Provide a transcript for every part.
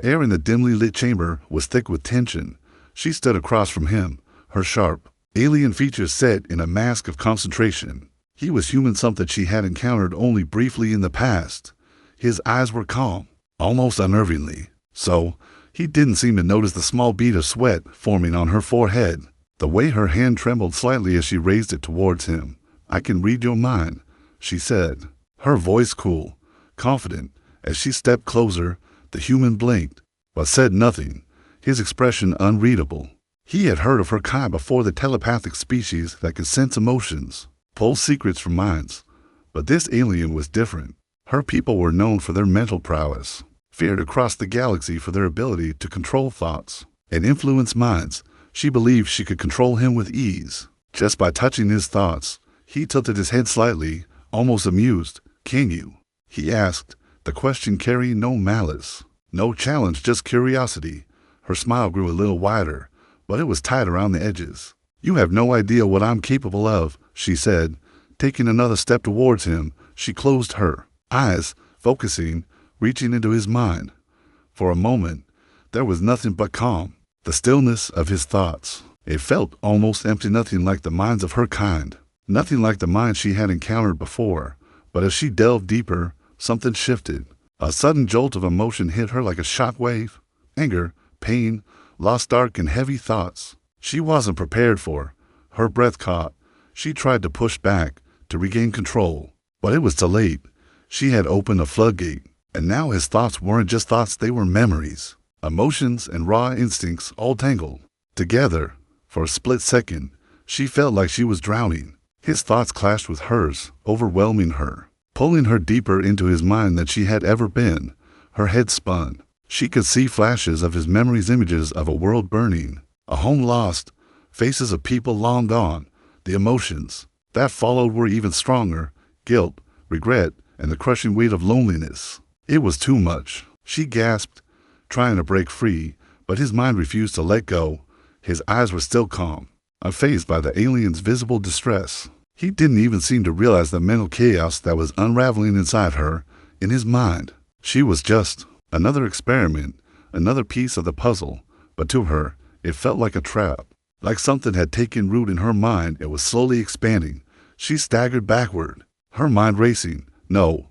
The air in the dimly lit chamber was thick with tension. She stood across from him, her sharp, alien features set in a mask of concentration. He was human, something she had encountered only briefly in the past. His eyes were calm, almost unnervingly. So, he didn't seem to notice the small bead of sweat forming on her forehead, the way her hand trembled slightly as she raised it towards him. "I can read your mind," she said, her voice cool, confident. As she stepped closer, the human blinked, but said nothing, his expression unreadable. He had heard of her kind before, the telepathic species that could sense emotions, pull secrets from minds. But this alien was different. Her people were known for their mental prowess, feared across the galaxy for their ability to control thoughts and influence minds. She believed she could control him with ease, just by touching his thoughts. He tilted his head slightly, almost amused. "Can you?" he asked, the question carrying no malice, no challenge, just curiosity. Her smile grew a little wider, but it was tight around the edges. "You have no idea what I'm capable of," she said. Taking another step towards him, she closed her eyes, focusing, reaching into his mind. For a moment, there was nothing but calm, the stillness of his thoughts. It felt almost empty, nothing like the minds of her kind, nothing like the minds she had encountered before. But as she delved deeper, something shifted. A sudden jolt of emotion hit her like a shock wave. Anger, pain, lost, dark and heavy thoughts she wasn't prepared for. Her breath caught. She tried to push back, to regain control, but it was too late. She had opened a floodgate, and now his thoughts weren't just thoughts, they were memories, emotions and raw instincts all tangled together. For a split second, she felt like she was drowning. His thoughts clashed with hers, overwhelming her, pulling her deeper into his mind than she had ever been. Her head spun. She could see flashes of his memories, images of a world burning, a home lost, faces of people long gone. The emotions that followed were even stronger: guilt, regret, and the crushing weight of loneliness. It was too much. She gasped, trying to break free, but his mind refused to let go. His eyes were still calm, unfazed by the alien's visible distress. He didn't even seem to realize the mental chaos that was unraveling inside her, in his mind. She was just another experiment, another piece of the puzzle, but to her, it felt like a trap, like something had taken root in her mind and was slowly expanding. She staggered backward, her mind racing. No,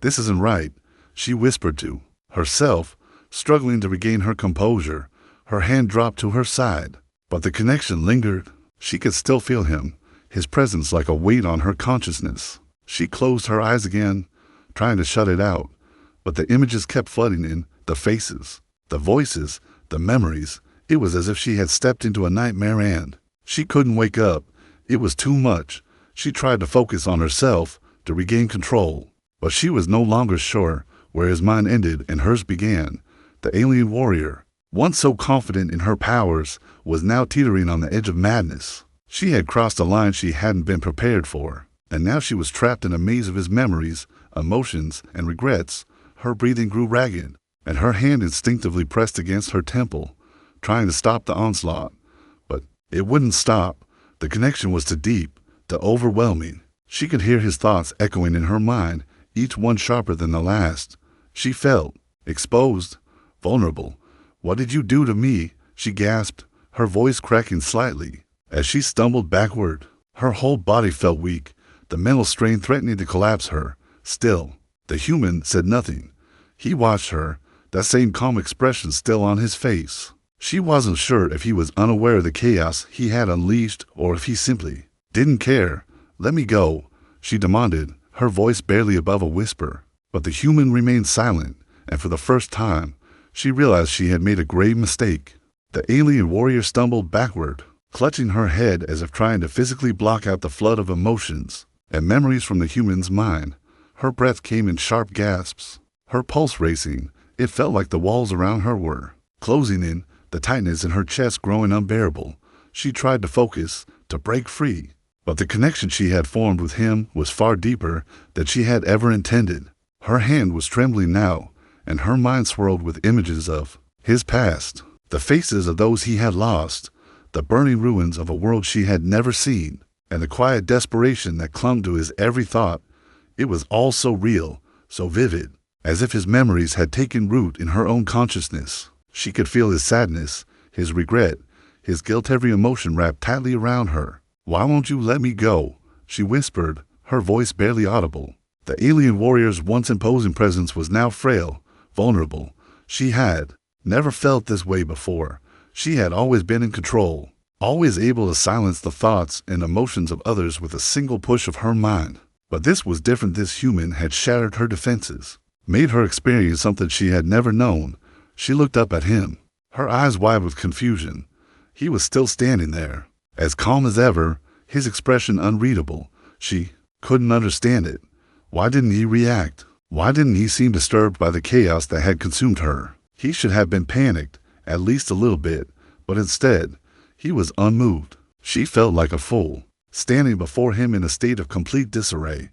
this isn't right," she whispered to herself, struggling to regain her composure. Her hand dropped to her side, but the connection lingered. She could still feel him, his presence like a weight on her consciousness. She closed her eyes again, trying to shut it out, but the images kept flooding in, the faces, the voices, the memories. It was as if she had stepped into a nightmare and she couldn't wake up. It was too much. She tried to focus on herself, to regain control, but she was no longer sure where his mind ended and hers began. The alien warrior, once so confident in her powers, was now teetering on the edge of madness. She had crossed a line she hadn't been prepared for, and now she was trapped in a maze of his memories, emotions, and regrets. Her breathing grew ragged, and her hand instinctively pressed against her temple, trying to stop the onslaught. But it wouldn't stop. The connection was too deep, too overwhelming. She could hear his thoughts echoing in her mind, each one sharper than the last. She felt exposed, vulnerable. "What did you do to me?" she gasped, her voice cracking slightly. As she stumbled backward, her whole body felt weak, the mental strain threatening to collapse her. Still, the human said nothing. He watched her, that same calm expression still on his face. She wasn't sure if he was unaware of the chaos he had unleashed or if he simply didn't care. "Let me go," she demanded, her voice barely above a whisper. But the human remained silent, and for the first time, she realized she had made a grave mistake. The alien warrior stumbled backward, clutching her head as if trying to physically block out the flood of emotions and memories from the human's mind. Her breath came in sharp gasps, her pulse racing. It felt like the walls around her were closing in, the tightness in her chest growing unbearable. She tried to focus, to break free, but the connection she had formed with him was far deeper than she had ever intended. Her hand was trembling now, and her mind swirled with images of his past, the faces of those he had lost, the burning ruins of a world she had never seen, and the quiet desperation that clung to his every thought. It was all so real, so vivid. as if his memories had taken root in her own consciousness. She could feel his sadness, his regret, his guilt, every emotion wrapped tightly around her. "Why won't you let me go?" she whispered, her voice barely audible. The alien warrior's once imposing presence was now frail, vulnerable. She had never felt this way before. She had always been in control, always able to silence the thoughts and emotions of others with a single push of her mind. But this was different. This human had shattered her defenses, made her experience something she had never known. She looked up at him, her eyes wide with confusion. He was still standing there, as calm as ever, his expression unreadable. She couldn't understand it. Why didn't he react? Why didn't he seem disturbed by the chaos that had consumed her? He should have been panicked, at least a little bit, but instead, he was unmoved. She felt like a fool, standing before him in a state of complete disarray.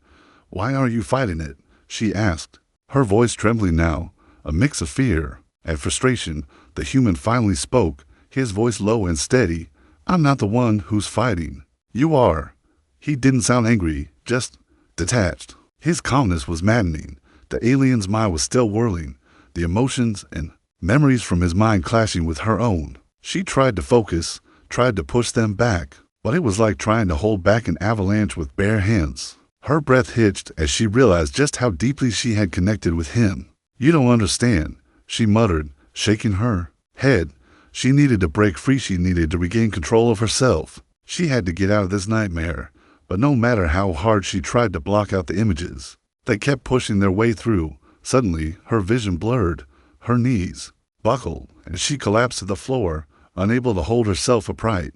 "Why aren't you fighting it?" she asked, her voice trembling now, a mix of fear and frustration. The human finally spoke, his voice low and steady. "I'm not the one who's fighting. You are." He didn't sound angry, just detached. His calmness was maddening. The alien's mind was still whirling, the emotions and memories from his mind clashing with her own. She tried to focus, tried to push them back, but it was like trying to hold back an avalanche with bare hands. Her breath hitched as she realized just how deeply she had connected with him. "You don't understand," she muttered, shaking her head. She needed to break free. She needed to regain control of herself. She had to get out of this nightmare. But no matter how hard she tried to block out the images, they kept pushing their way through. Suddenly, her vision blurred, her knees buckled, and she collapsed to the floor, unable to hold herself upright.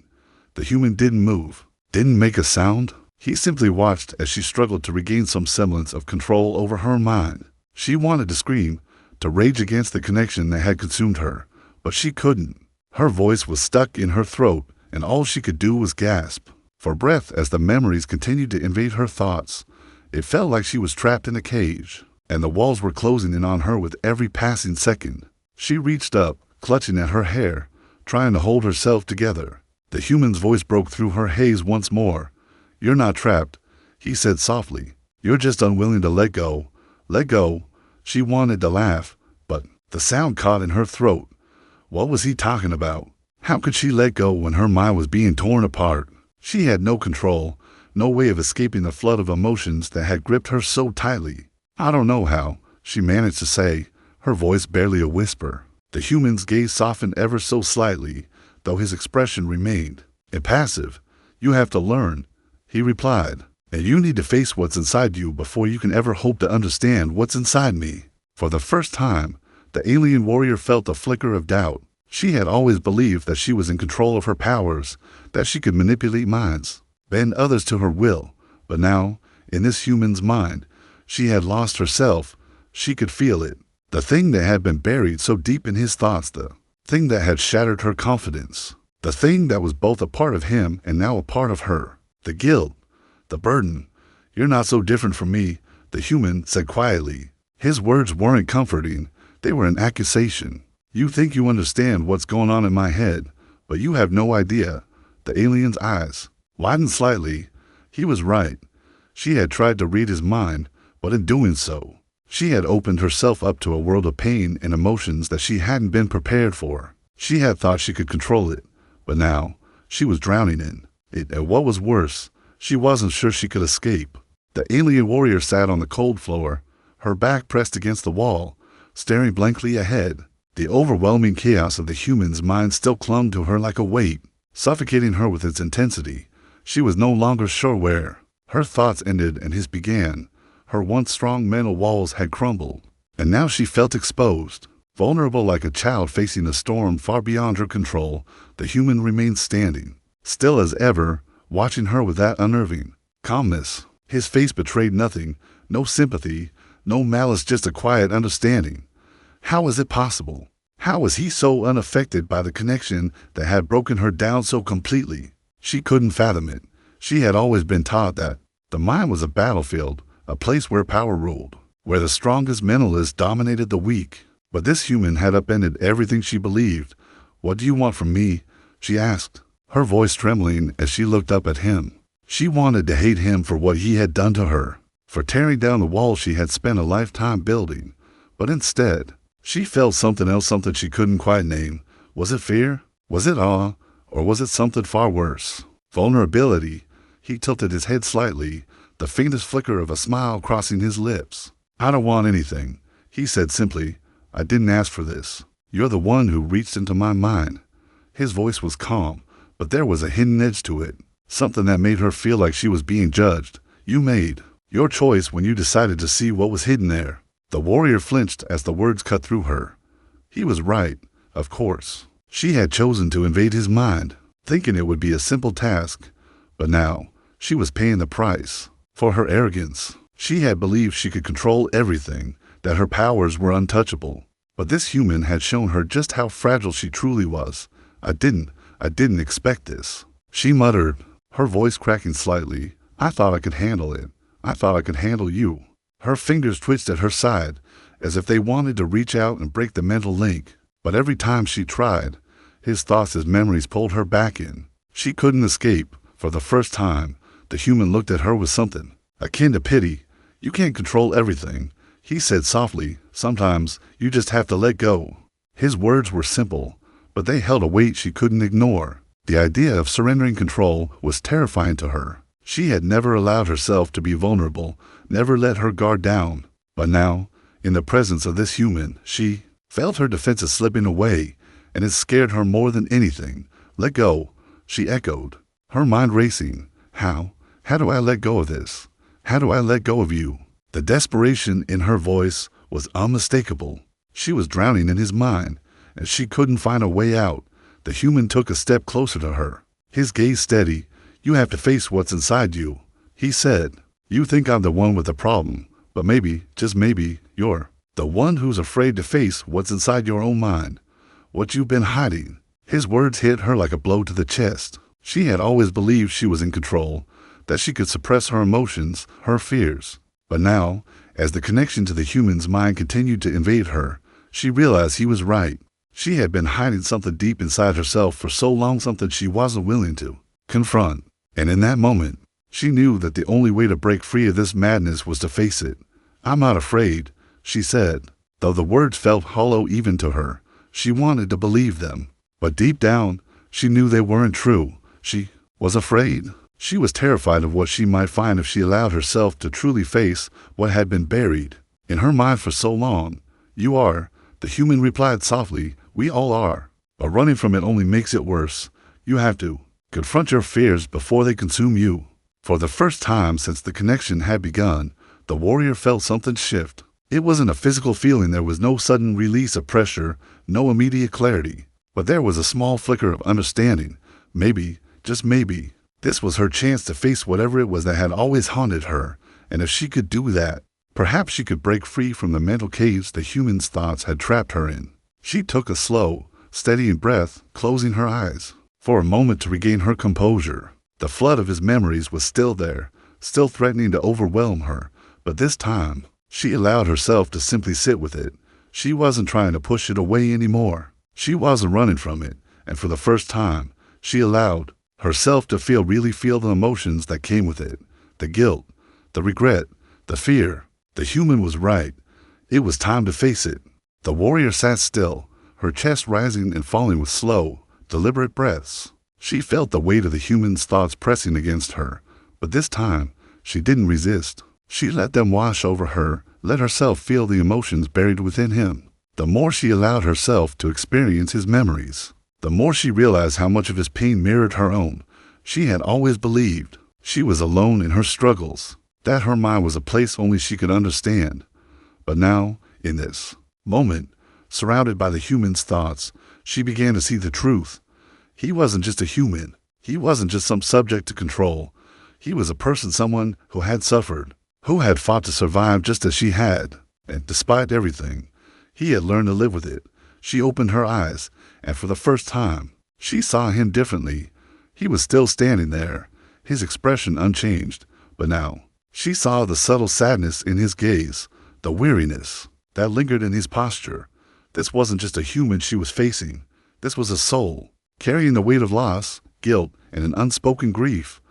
The human didn't move, didn't make a sound. He simply watched as she struggled to regain some semblance of control over her mind. She wanted to scream, to rage against the connection that had consumed her, but she couldn't. Her voice was stuck in her throat, and all she could do was gasp for breath as the memories continued to invade her thoughts. It felt like she was trapped in a cage, and the walls were closing in on her with every passing second. She reached up, clutching at her hair, trying to hold herself together. The human's voice broke through her haze once more. "You're not trapped," he said softly. "You're just unwilling to let go." Let go. She wanted to laugh, but the sound caught in her throat. What was he talking about? How could she let go when her mind was being torn apart? She had no control, no way of escaping the flood of emotions that had gripped her so tightly. "I don't know how," she managed to say, her voice barely a whisper. The human's gaze softened ever so slightly, though his expression remained impassive. "You have to learn," he replied, "and you need to face what's inside you before you can ever hope to understand what's inside me." For the first time, the alien warrior felt a flicker of doubt. She had always believed that she was in control of her powers, that she could manipulate minds, bend others to her will. But now, in this human's mind, she had lost herself. She could feel it. The thing that had been buried so deep in his thoughts, the thing that had shattered her confidence, the thing that was both a part of him and now a part of her. The guilt, the burden. "You're not so different from me," the human said quietly. His words weren't comforting. They were an accusation. "You think you understand what's going on in my head, but you have no idea." The alien's eyes widened slightly. He was right. She had tried to read his mind, but in doing so, she had opened herself up to a world of pain and emotions that she hadn't been prepared for. She had thought she could control it, but now she was drowning in it. And what was worse, she wasn't sure she could escape. The alien warrior sat on the cold floor, her back pressed against the wall, staring blankly ahead. The overwhelming chaos of the human's mind still clung to her like a weight, suffocating her with its intensity. She was no longer sure where her thoughts ended and his began. Her once strong mental walls had crumbled, and now she felt exposed, vulnerable like a child facing a storm far beyond her control. The human remained standing, still as ever, watching her with that unnerving calmness. His face betrayed nothing, no sympathy, no malice, just a quiet understanding. How was it possible? How was he so unaffected by the connection that had broken her down so completely? She couldn't fathom it. She had always been taught that the mind was a battlefield, a place where power ruled, where the strongest mentalist dominated the weak. But this human had upended everything she believed. "What do you want from me?" she asked, her voice trembling as she looked up at him. She wanted to hate him for what he had done to her, for tearing down the wall she had spent a lifetime building. But instead, she felt something else, something she couldn't quite name. Was it fear? Was it awe? Or was it something far worse? Vulnerability. He tilted his head slightly, the faintest flicker of a smile crossing his lips. I don't want anything, he said simply. I didn't ask for this. You're the one who reached into my mind. His voice was calm, but there was a hidden edge to it, something that made her feel like she was being judged. You made your choice when you decided to see what was hidden there. The warrior flinched as the words cut through her. He was right, of course. She had chosen to invade his mind, thinking it would be a simple task. But now, she was paying the price. For her arrogance, she had believed she could control everything, that her powers were untouchable. But this human had shown her just how fragile she truly was. I didn't expect this. She muttered, her voice cracking slightly. I thought I could handle it. I thought I could handle you. Her fingers twitched at her side, as if they wanted to reach out and break the mental link. But every time she tried, his thoughts, his memories pulled her back in. She couldn't escape. For the first time, the human looked at her with something akin to pity. You can't control everything, he said softly. Sometimes you just have to let go. His words were simple, but they held a weight she couldn't ignore. The idea of surrendering control was terrifying to her. She had never allowed herself to be vulnerable, never let her guard down. But now, in the presence of this human, she felt her defenses slipping away, and it scared her more than anything. Let go, she echoed, her mind racing. How? How do I let go of this? How do I let go of you? The desperation in her voice was unmistakable. She was drowning in his mind, and she couldn't find a way out. The human took a step closer to her, his gaze steady. You have to face what's inside you, he said. You think I'm the one with the problem, but maybe, just maybe, you're the one who's afraid to face what's inside your own mind, what you've been hiding. His words hit her like a blow to the chest. She had always believed she was in control, that she could suppress her emotions, her fears. But now, as the connection to the human's mind continued to invade her, she realized he was right. She had been hiding something deep inside herself for so long, something she wasn't willing to confront. And in that moment, she knew that the only way to break free of this madness was to face it. I'm not afraid, she said. Though the words felt hollow even to her, she wanted to believe them. But deep down, she knew they weren't true. She was afraid. She was terrified of what she might find if she allowed herself to truly face what had been buried in her mind for so long. You are, the human replied softly. We all are. But running from it only makes it worse. You have to confront your fears before they consume you. For the first time since the connection had begun, the warrior felt something shift. It wasn't a physical feeling. There was no sudden release of pressure, no immediate clarity. But there was a small flicker of understanding. Maybe, just maybe, this was her chance to face whatever it was that had always haunted her. And if she could do that, perhaps she could break free from the mental caves the human's thoughts had trapped her in. She took a slow, steadying breath, closing her eyes for a moment to regain her composure. The flood of his memories was still there, still threatening to overwhelm her, but this time, she allowed herself to simply sit with it. She wasn't trying to push it away anymore. She wasn't running from it, and for the first time, she allowed herself to really feel the emotions that came with it. The guilt, the regret, the fear. The human was right. It was time to face it. The warrior sat still, her chest rising and falling with slow, deliberate breaths. She felt the weight of the human's thoughts pressing against her, but this time, she didn't resist. She let them wash over her, let herself feel the emotions buried within him. The more she allowed herself to experience his memories, the more she realized how much of his pain mirrored her own. She had always believed she was alone in her struggles, that her mind was a place only she could understand. But now, in this moment, surrounded by the human's thoughts, she began to see the truth. He wasn't just a human. He wasn't just some subject to control. He was a person, someone who had suffered, who had fought to survive just as she had. And despite everything, he had learned to live with it. She opened her eyes, and for the first time, she saw him differently. He was still standing there, his expression unchanged, but now she saw the subtle sadness in his gaze, the weariness that lingered in his posture. This wasn't just a human she was facing. This was a soul, carrying the weight of loss, guilt, and an unspoken grief.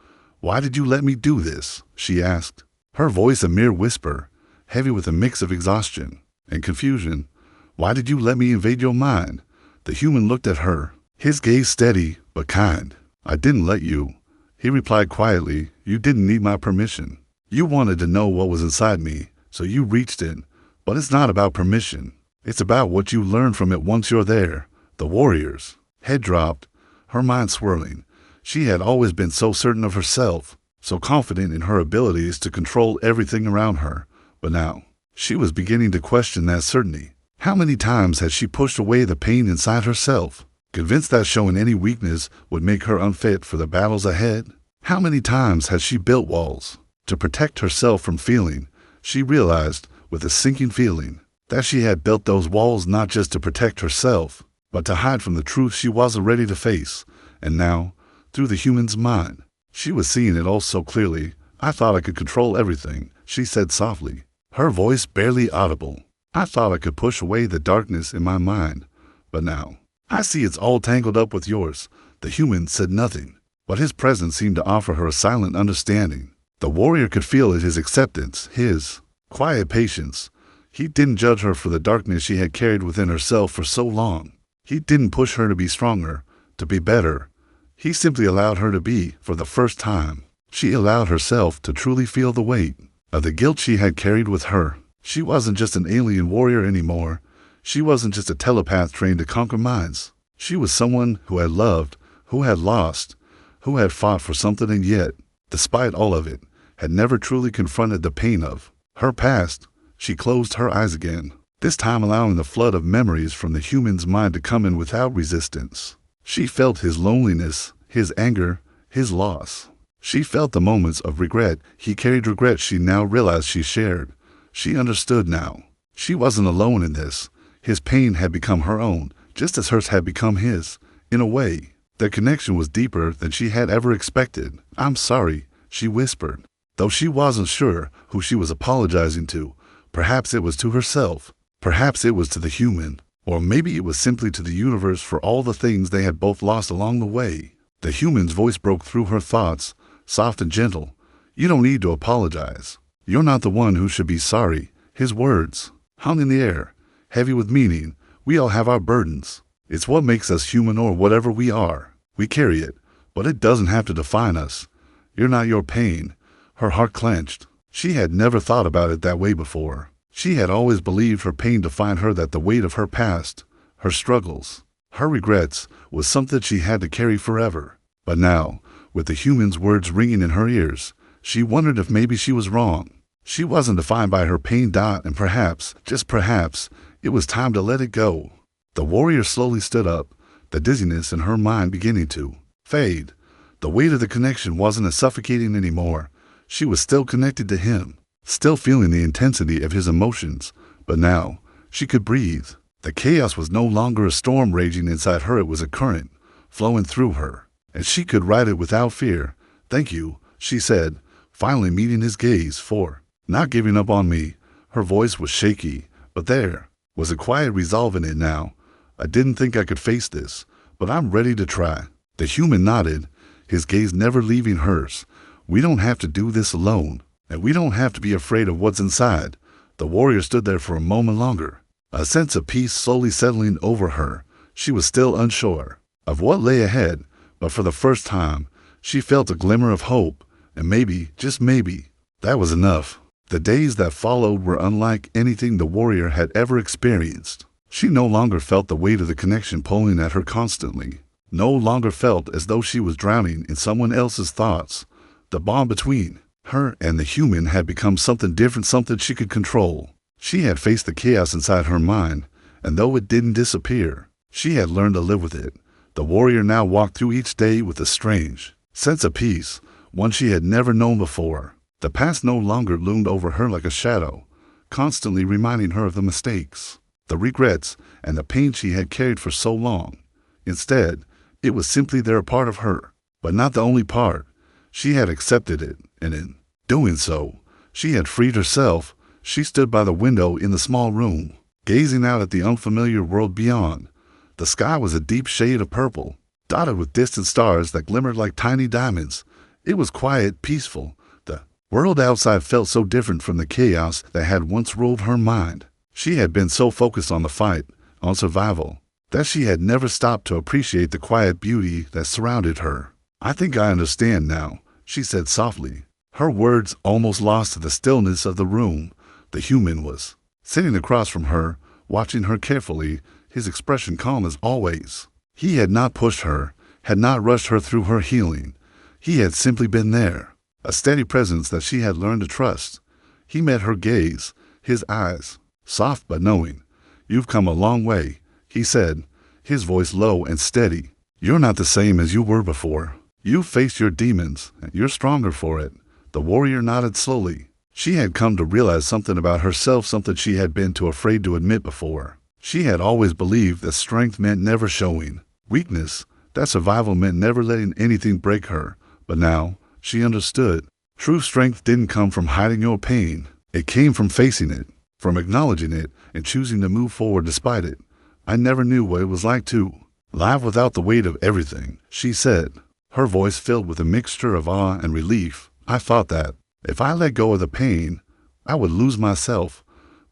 Why did you let me do this? She asked, her voice a mere whisper, heavy with a mix of exhaustion. and confusion. Why did you let me invade your mind? The human looked at her, his gaze steady but kind. I didn't let you, he replied quietly. You didn't need my permission. You wanted to know what was inside me, so you reached in. But it's not about permission. It's about what you learn from it once you're there. The warrior's head dropped, her mind swirling. She had always been so certain of herself, so confident in her abilities to control everything around her. But now, she was beginning to question that certainty. How many times had she pushed away the pain inside herself, convinced that showing any weakness would make her unfit for the battles ahead? How many times had she built walls to protect herself from feeling? She realized, with a sinking feeling, that she had built those walls not just to protect herself, but to hide from the truth she wasn't ready to face. And now, through the human's mind, she was seeing it all so clearly. I thought I could control everything, she said softly, her voice barely audible. I thought I could push away the darkness in my mind, but now, I see it's all tangled up with yours. The human said nothing, but his presence seemed to offer her a silent understanding. The warrior could feel it, his acceptance, his quiet patience. He didn't judge her for the darkness she had carried within herself for so long. He didn't push her to be stronger, to be better. He simply allowed her to be. For the first time, she allowed herself to truly feel the weight of the guilt she had carried with her. She wasn't just an alien warrior anymore. She wasn't just a telepath trained to conquer minds. She was someone who had loved, who had lost, who had fought for something and yet, despite all of it, had never truly confronted the pain of her past. She closed her eyes again, this time allowing the flood of memories from the human's mind to come in without resistance. She felt his loneliness, his anger, his loss. She felt the moments of regret he carried, regret she now realized she shared. She understood now. She wasn't alone in this. His pain had become her own, just as hers had become his. In a way, their connection was deeper than she had ever expected. I'm sorry, she whispered, though she wasn't sure who she was apologizing to. Perhaps it was to herself. Perhaps it was to the human. Or maybe it was simply to the universe for all the things they had both lost along the way. The human's voice broke through her thoughts, soft and gentle. You don't need to apologize. You're not the one who should be sorry. His words hung in the air, heavy with meaning. We all have our burdens. It's what makes us human, or whatever we are. We carry it, but it doesn't have to define us. You're not your pain. Her heart clenched. She had never thought about it that way before. She had always believed her pain defined her, that the weight of her past, her struggles, her regrets was something she had to carry forever. But now, with the human's words ringing in her ears, she wondered if maybe she was wrong. She wasn't defined by her pain, and perhaps, just perhaps, it was time to let it go. The warrior slowly stood up, the dizziness in her mind beginning to fade. The weight of the connection wasn't as suffocating anymore. She was still connected to him, still feeling the intensity of his emotions, but now she could breathe. The chaos was no longer a storm raging inside her. It was a current flowing through her, and she could ride it without fear. Thank you, she said, finally meeting his gaze, for not giving up on me. Her voice was shaky, but there was a quiet resolve in it now. I didn't think I could face this, but I'm ready to try. The human nodded, his gaze never leaving hers. We don't have to do this alone, and we don't have to be afraid of what's inside. The warrior stood there for a moment longer, a sense of peace slowly settling over her. She was still unsure of what lay ahead, but for the first time, she felt a glimmer of hope, and maybe, just maybe, that was enough. The days that followed were unlike anything the warrior had ever experienced. She no longer felt the weight of the connection pulling at her constantly, no longer felt as though she was drowning in someone else's thoughts. The bond between her and the human had become something different, something she could control. She had faced the chaos inside her mind, and though it didn't disappear, she had learned to live with it. The warrior now walked through each day with a strange sense of peace, one she had never known before. The past no longer loomed over her like a shadow, constantly reminding her of the mistakes, the regrets, and the pain she had carried for so long. Instead, it was simply there, a part of her, but not the only part. She had accepted it, and in doing so, she had freed herself. She stood by the window in the small room, gazing out at the unfamiliar world beyond. The sky was a deep shade of purple, dotted with distant stars that glimmered like tiny diamonds. It was quiet, peaceful. The world outside felt so different from the chaos that had once ruled her mind. She had been so focused on the fight, on survival, that she had never stopped to appreciate the quiet beauty that surrounded her. "I think I understand now," she said softly. Her words almost lost to the stillness of the room. The human was sitting across from her, watching her carefully, his expression calm as always. He had not pushed her, had not rushed her through her healing. He had simply been there, a steady presence that she had learned to trust. He met her gaze, his eyes, soft but knowing. "You've come a long way," he said, his voice low and steady. "You're not the same as you were before. You've faced your demons, and you're stronger for it." The warrior nodded slowly. She had come to realize something about herself, something she had been too afraid to admit before. She had always believed that strength meant never showing weakness, that survival meant never letting anything break her. But now, she understood. True strength didn't come from hiding your pain. It came from facing it, from acknowledging it, and choosing to move forward despite it. "I never knew what it was like to live without the weight of everything," she said, her voice filled with a mixture of awe and relief. "I thought that if I let go of the pain, I would lose myself.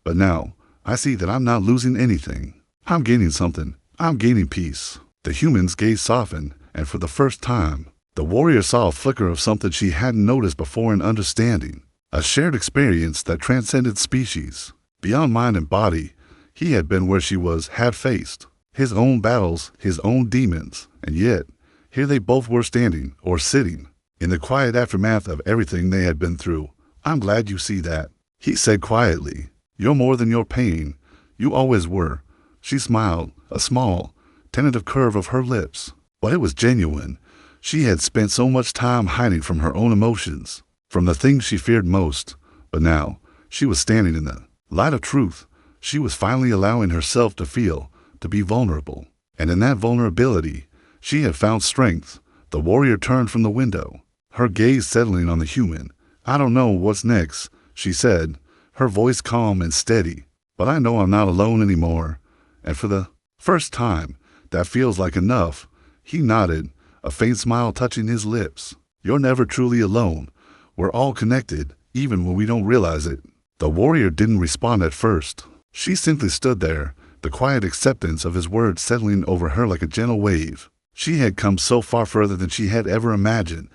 But now, I see that I'm not losing anything. I'm gaining something. I'm gaining peace." The human's gaze softened, and for the first time, the warrior saw a flicker of something she hadn't noticed before, an understanding, a shared experience that transcended species. Beyond mind and body, he had been where she was, had faced his own battles, his own demons, and yet, here they both were standing, or sitting, in the quiet aftermath of everything they had been through. "I'm glad you see that," he said quietly. "You're more than your pain. You always were." She smiled, a small, tentative curve of her lips, but it was genuine. She had spent so much time hiding from her own emotions, from the things she feared most. But now, she was standing in the light of truth. She was finally allowing herself to feel, to be vulnerable. And in that vulnerability, she had found strength. The warrior turned from the window, her gaze settling on the human. "I don't know what's next," she said, her voice calm and steady, "but I know I'm not alone anymore. And for the first time, that feels like enough." He nodded, a faint smile touching his lips. "You're never truly alone. We're all connected, even when we don't realize it." The warrior didn't respond at first. She simply stood there, the quiet acceptance of his words settling over her like a gentle wave. She had come so far further than she had ever imagined,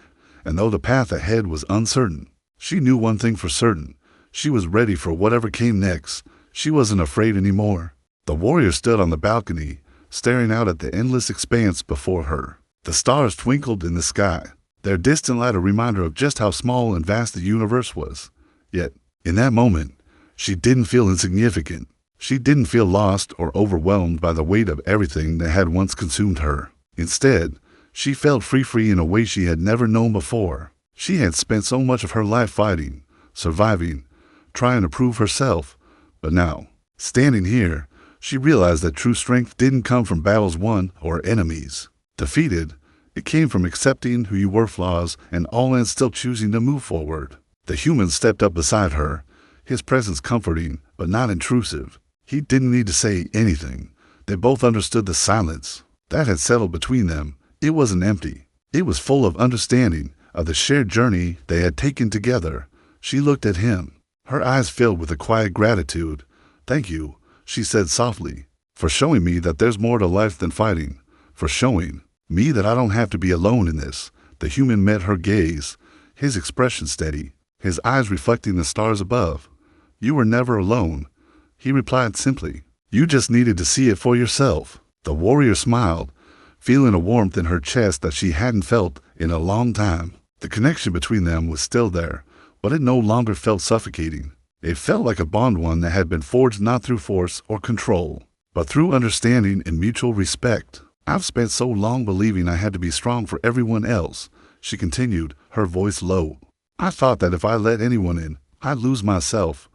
and though the path ahead was uncertain, she knew one thing for certain. She was ready for whatever came next. She wasn't afraid anymore. The warrior stood on the balcony, staring out at the endless expanse before her. The stars twinkled in the sky, their distant light a reminder of just how small and vast the universe was. Yet, in that moment, she didn't feel insignificant. She didn't feel lost or overwhelmed by the weight of everything that had once consumed her. Instead, she felt free in a way she had never known before. She had spent so much of her life fighting, surviving, trying to prove herself. But now, standing here, she realized that true strength didn't come from battles won or enemies defeated. It came from accepting who you were, flaws and all, and still choosing to move forward. The human stepped up beside her, his presence comforting but not intrusive. He didn't need to say anything. They both understood the silence that had settled between them. It wasn't empty. It was full of understanding, of the shared journey they had taken together. She looked at him, her eyes filled with a quiet gratitude. "Thank you," she said softly, "for showing me that there's more to life than fighting, for showing me that I don't have to be alone in this." The human met her gaze, his expression steady, his eyes reflecting the stars above. "You were never alone," he replied simply. "You just needed to see it for yourself." The warrior smiled, feeling a warmth in her chest that she hadn't felt in a long time. The connection between them was still there, but it no longer felt suffocating. It felt like a bond, one that had been forged not through force or control, but through understanding and mutual respect. "I've spent so long believing I had to be strong for everyone else," she continued, her voice low. "I thought that if I let anyone in, I'd lose myself.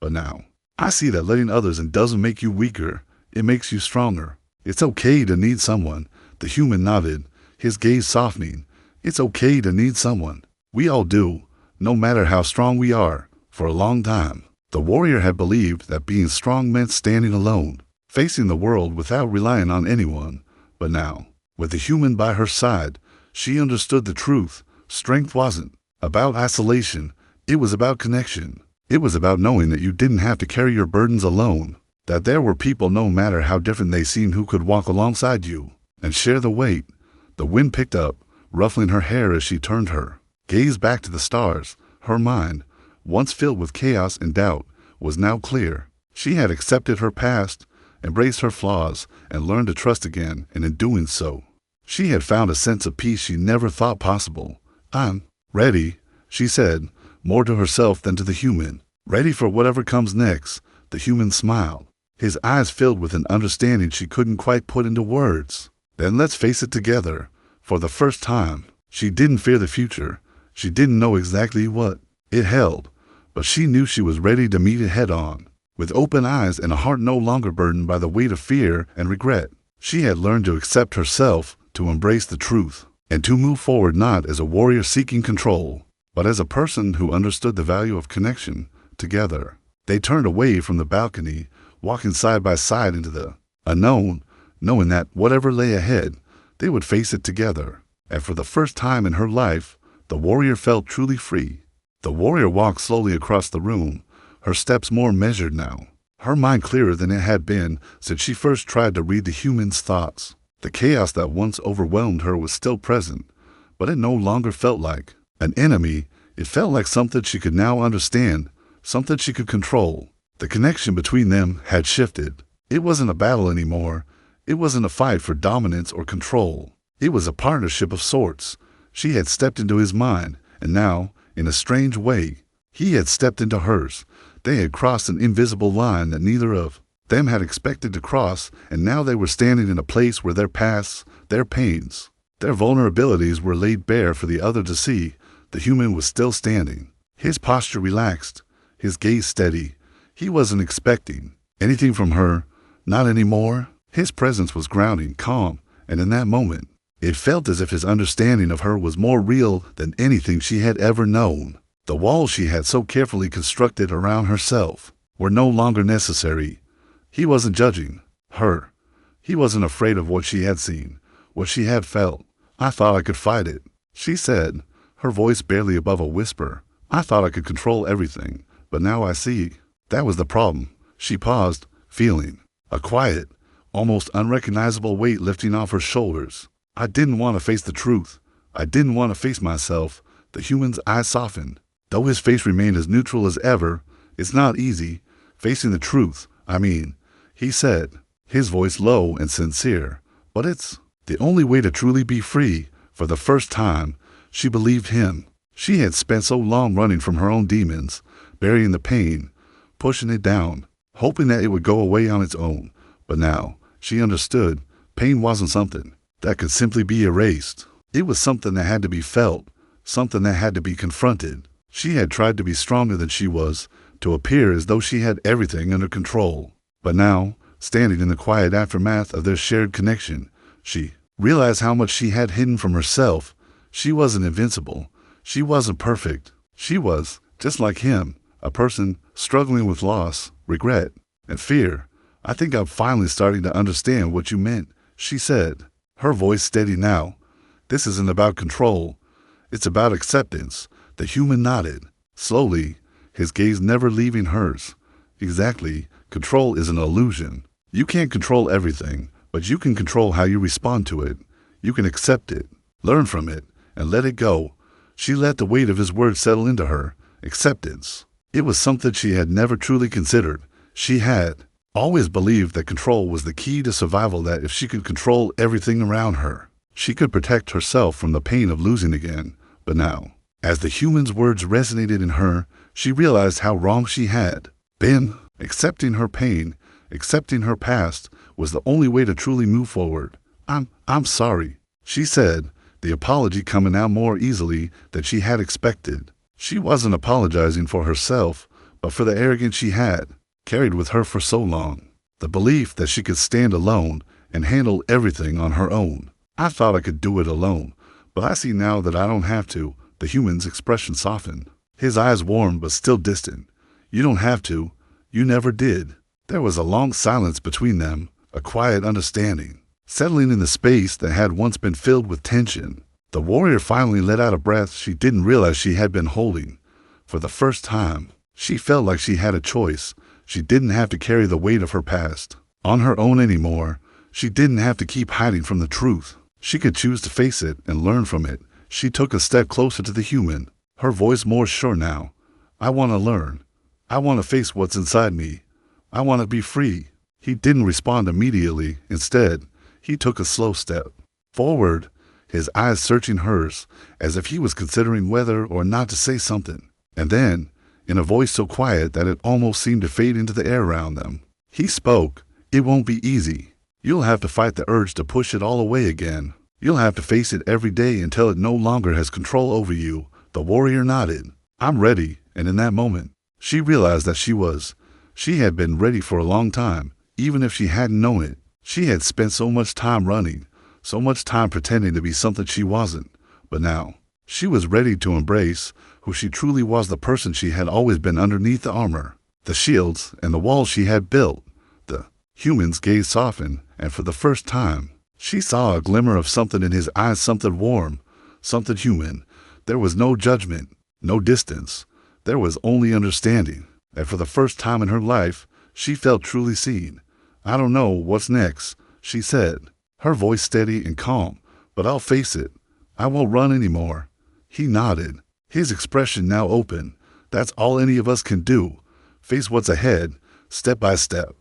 But now, I see that letting others in doesn't make you weaker, it makes you stronger. It's okay to need someone." The human nodded, his gaze softening. "It's okay to need someone. We all do, no matter how strong we are." For a long time, the warrior had believed that being strong meant standing alone, facing the world without relying on anyone. But now, with the human by her side, she understood the truth. Strength wasn't about isolation, it was about connection. It was about knowing that you didn't have to carry your burdens alone, that there were people, no matter how different they seemed, who could walk alongside you and share the weight. The wind picked up, ruffling her hair as she turned her gaze back to the stars. Her mind, once filled with chaos and doubt, was now clear. She had accepted her past, embraced her flaws, and learned to trust again, and in doing so, she had found a sense of peace she never thought possible. "I'm ready," she said, more to herself than to the human. "Ready for whatever comes next." The human smiled, his eyes filled with an understanding she couldn't quite put into words. "Then let's face it together." For the first time, she didn't fear the future. She didn't know exactly what it held, but she knew she was ready to meet it head on. With open eyes and a heart no longer burdened by the weight of fear and regret, she had learned to accept herself, to embrace the truth, and to move forward not as a warrior seeking control, but as a person who understood the value of connection. Together, they turned away from the balcony, walking side by side into the unknown, knowing that whatever lay ahead, they would face it together. And for the first time in her life, the warrior felt truly free. The warrior walked slowly across the room, her steps more measured now, her mind clearer than it had been since she first tried to read the human's thoughts. The chaos that once overwhelmed her was still present, but it no longer felt like an enemy. It felt like something she could now understand, something she could control. The connection between them had shifted. It wasn't a battle anymore. It wasn't a fight for dominance or control. It was a partnership of sorts. She had stepped into his mind, and now, in a strange way, he had stepped into hers. They had crossed an invisible line that neither of them had expected to cross, and now they were standing in a place where their pasts, their pains, their vulnerabilities were laid bare for the other to see. The human was still standing, his posture relaxed, his gaze steady. He wasn't expecting anything from her, not anymore. His presence was grounding, calm, and in that moment, it felt as if his understanding of her was more real than anything she had ever known. The walls she had so carefully constructed around herself were no longer necessary. He wasn't judging her. He wasn't afraid of what she had seen, what she had felt. "I thought I could fight it," she said, her voice barely above a whisper. "I thought I could control everything, but now I see that was the problem." She paused, feeling a quiet, almost unrecognizable weight lifting off her shoulders. "I didn't want to face the truth. I didn't want to face myself." The human's eyes softened, though his face remained as neutral as ever. "It's not easy, facing the truth, I mean," he said, his voice low and sincere. "But it's the only way to truly be free." For the first time, she believed him. She had spent so long running from her own demons, burying the pain, pushing it down, hoping that it would go away on its own. But now, she understood, pain wasn't something that could simply be erased. It was something that had to be felt, something that had to be confronted. She had tried to be stronger than she was, to appear as though she had everything under control. But now, standing in the quiet aftermath of their shared connection, she realized how much she had hidden from herself. She wasn't invincible. She wasn't perfect. She was, just like him, a person struggling with loss, regret, and fear. "I think I'm finally starting to understand what you meant," she said, her voice steady now. "This isn't about control. It's about acceptance." The human nodded, slowly, his gaze never leaving hers. "Exactly. Control is an illusion. You can't control everything, but you can control how you respond to it. You can accept it, learn from it, and let it go." She let the weight of his words settle into her. Acceptance. It was something she had never truly considered. She had always believed that control was the key to survival, that if she could control everything around her, she could protect herself from the pain of losing again. But now, as the human's words resonated in her, she realized how wrong she had been. Accepting her pain, accepting her past, was the only way to truly move forward. I'm sorry," she said, the apology coming out more easily than she had expected. She wasn't apologizing for herself, but for the arrogance she had carried with her for so long, the belief that she could stand alone and handle everything on her own. "I thought I could do it alone, but I see now that I don't have to." The human's expression softened, his eyes warm but still distant. "You don't have to. You never did." There was a long silence between them, a quiet understanding, settling in the space that had once been filled with tension. The warrior finally let out a breath she didn't realize she had been holding. For the first time, She felt like she had a choice. She didn't have to carry the weight of her past on her own anymore. She didn't have to keep hiding from the truth. She could choose to face it and learn from it. She took a step closer to the human, her voice more sure now. I want to learn. I want to face what's inside me. I want to be free. He didn't respond immediately. Instead, he took a slow step forward, his eyes searching hers, as if he was considering whether or not to say something. And then, in a voice so quiet that it almost seemed to fade into the air around them, he spoke. It won't be easy. You'll have to fight the urge to push it all away again. You'll have to face it every day until it no longer has control over you. The warrior nodded. I'm ready. And in that moment, she realized that she had been ready for a long time, even if she hadn't known it. She had spent so much time running, so much time pretending to be something she wasn't. But now, she was ready to embrace who she truly was, the person she had always been underneath the armor, the shields, and the walls she had built. The human's gaze softened, and for the first time, she saw a glimmer of something in his eyes, something warm, something human. There was no judgment, no distance. There was only understanding. And for the first time in her life, she felt truly seen. I don't know what's next, she said, her voice steady and calm, but I'll face it. I won't run anymore. He nodded, his expression now open. That's all any of us can do. Face what's ahead, step by step.